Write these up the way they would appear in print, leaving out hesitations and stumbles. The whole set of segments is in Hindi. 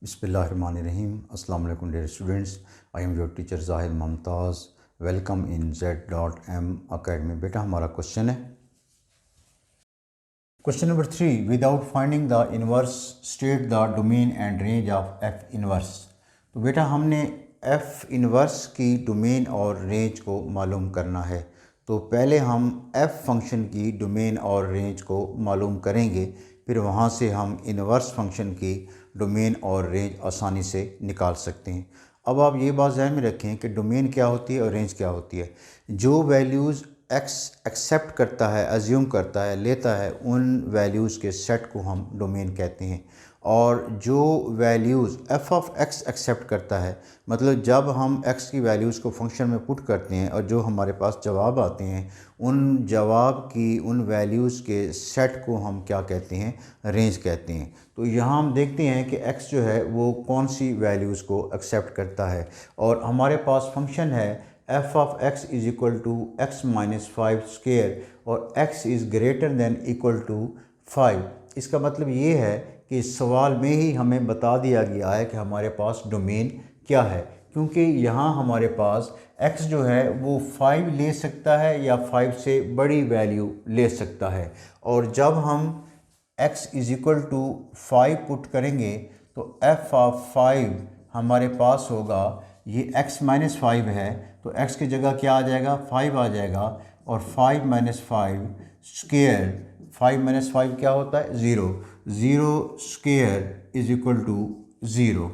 बिस्मिल्लाहिर्रहमानिर्रहीम। अस्सलाम वालेकुम dear students, I am your teacher Zahid Mumtaz. Welcome in Z.M academy. बेटा हमारा क्वेश्चन है question number 3, without finding the inverse state the domain and range of f inverse. तो बेटा हमने एफ इन्वर्स की डोमेन और रेंज को मालूम करना है। तो पहले हम एफ फंक्शन की डोमेन और रेंज को मालूम करेंगे, फिर वहाँ से हम इन्वर्स फंक्शन की डोमेन और रेंज आसानी से निकाल सकते हैं। अब आप ये बात ध्यान में रखें कि डोमेन क्या होती है और रेंज क्या होती है। जो वैल्यूज़ एक्स एक्सेप्ट करता है, अज्यूम करता है, लेता है, उन वैल्यूज़ के सेट को हम डोमेन कहते हैं। और जो values f of x accept करता है, मतलब जब हम एक्स की वैल्यूज़ को फंक्शन में पुट करते हैं और जो हमारे पास जवाब आते हैं, उन जवाब की उन वैल्यूज़ के सेट को हम क्या कहते हैं, रेंज कहते हैं। तो यहाँ हम देखते हैं कि एक्स जो है वो कौन सी वैल्यूज़ को एक्सेप्ट करता है। और हमारे पास फंक्शन है f of x is equal to x minus 5 square और x is greater than equal to 5। इसका मतलब ये है कि इस सवाल में ही हमें बता दिया गया है कि हमारे पास डोमेन क्या है, क्योंकि यहाँ हमारे पास x जो है वो 5 ले सकता है या 5 से बड़ी वैल्यू ले सकता है। और जब हम x is equal to 5 put करेंगे तो f ऑफ 5 हमारे पास होगा, ये x माइनस 5 है तो x की जगह क्या आ जाएगा, 5 आ जाएगा। और 5 माइनस 5 स्क्वायर, 5 माइनस 5 क्या होता है, 0। 0 स्क्वायर इज़ इक्वल टू 0।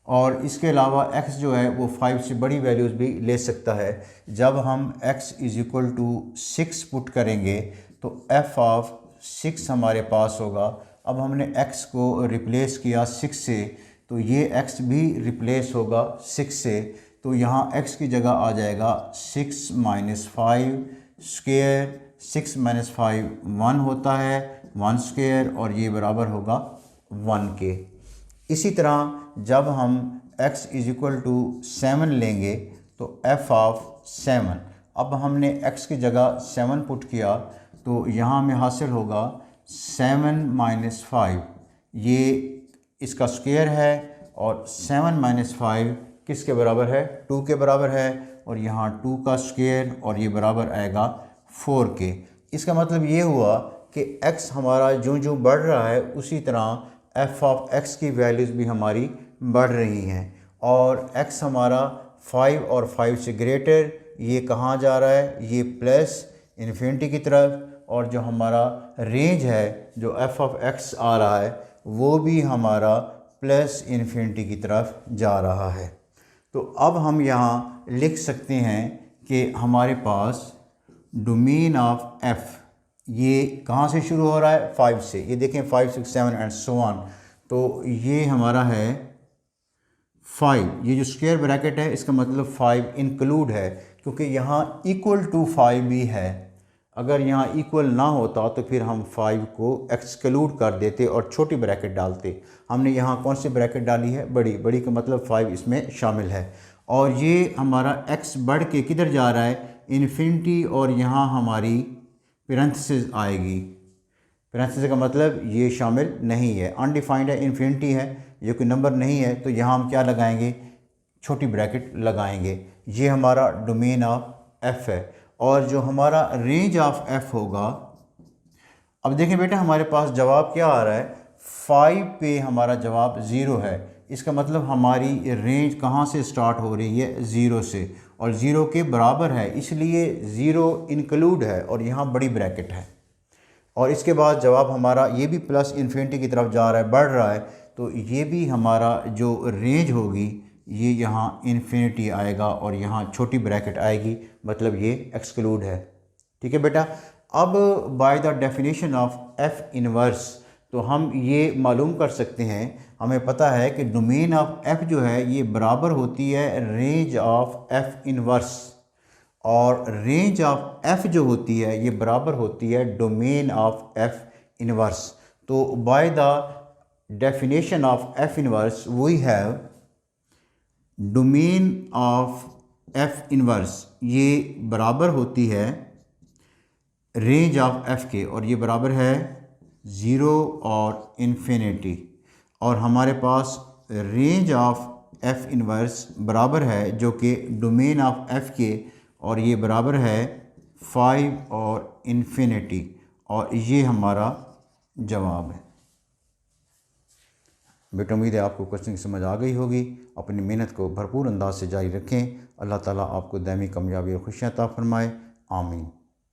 और इसके अलावा x जो है वो 5 से बड़ी वैल्यूज़ भी ले सकता है। जब हम x is equal to 6 put करेंगे तो f ऑफ 6 हमारे पास होगा। अब हमने x को रिप्लेस किया 6 से, तो ये x भी रिप्लेस होगा 6 से। तो यहाँ x की जगह आ जाएगा 6 माइनस 5 स्क्वायर। 6 माइनस 5 1 होता है, 1 स्क्वायर, और ये बराबर होगा 1 के। इसी तरह जब हम x इज़ इक्वल टू 7 लेंगे तो f ऑफ 7, अब हमने x की जगह 7 पुट किया तो यहाँ हमें हासिल होगा 7 माइनस 5, ये इसका स्क्वायर है, और 7 माइनस 5 किसके बराबर है, 2 के बराबर है, और यहाँ 2 का स्क्वायर, और ये बराबर आएगा 4 के। इसका मतलब ये हुआ कि x हमारा जो बढ़ रहा है उसी तरह f ऑफ x की वैल्यूज़ भी हमारी बढ़ रही हैं। और x हमारा 5 और 5 से ग्रेटर, ये कहाँ जा रहा है, ये प्लस इन्फिनिटी की तरफ। और जो हमारा रेंज है, जो f ऑफ x आ रहा है, वो भी हमारा प्लस इन्फिनिटी की तरफ जा रहा है। तो अब हम यहाँ लिख सकते हैं कि हमारे पास डोमेन ऑफ f ये कहाँ से शुरू हो रहा है, 5 से। ये देखें 5 6 7 एंड सो ऑन। तो ये हमारा है 5, ये जो स्क्वायर ब्रैकेट है इसका मतलब 5 इंक्लूड है, क्योंकि यहाँ इक्वल टू 5 भी है। अगर यहाँ इक्वल ना होता तो फिर हम 5 को एक्सक्लूड कर देते और छोटी ब्रैकेट डालते। हमने यहाँ कौन सी ब्रैकेट डाली है, बड़ी। बड़ी का मतलब 5 इसमें शामिल है। और ये हमारा x बढ़ के किधर जा रहा है, इन्फिनिटी, और यहाँ हमारी पैरेंथेसिस आएगी। पैरेंथेसिस का मतलब ये शामिल नहीं है, अनडिफाइंड है, इन्फिनिटी है, ये कोई नंबर नहीं है, तो यहाँ हम क्या लगाएंगे, छोटी ब्रैकेट लगाएंगे। ये हमारा डोमेन ऑफ f है। और जो हमारा रेंज ऑफ f होगा, अब देखें बेटा हमारे पास जवाब क्या आ रहा है, 5 पे हमारा जवाब 0 है। इसका मतलब हमारी रेंज कहाँ से स्टार्ट हो रही है, 0 से, और 0 के बराबर है, इसलिए 0 इंक्लूड है और यहाँ बड़ी ब्रैकेट है। और इसके बाद जवाब हमारा ये भी प्लस इन्फिनिटी की तरफ जा रहा है, बढ़ रहा है, तो ये भी हमारा जो रेंज होगी ये यहाँ इन्फिनिटी आएगा और यहाँ छोटी ब्रैकेट आएगी, मतलब ये एक्सक्लूड है। ठीक है बेटा। अब bye the definition of f inverse, तो हम ये मालूम कर सकते हैं, हमें पता है कि डोमेन ऑफ एफ जो है ये बराबर होती है रेंज ऑफ एफ इन्वर्स, और रेंज ऑफ एफ जो होती है ये बराबर होती है डोमेन ऑफ एफ इन्वर्स। तो by the definition of f inverse we have domain of f inverse, ये बराबर होती है रेंज ऑफ एफ के, और ये बराबर है 0 और इन्फिनिटी। और हमारे पास रेंज ऑफ एफ़ इन्वर्स बराबर है जो कि डोमेन ऑफ एफ़ के, और ये बराबर है 5 और इन्फिनिटी, और ये हमारा जवाब है। बेटा उम्मीद है आपको क्वेश्चन की समझ आ गई होगी। अपनी मेहनत को भरपूर अंदाज से जारी रखें। अल्लाह ताला आपको दायमी कामयाबी और खुशियाँ अता फरमाए। आमीन।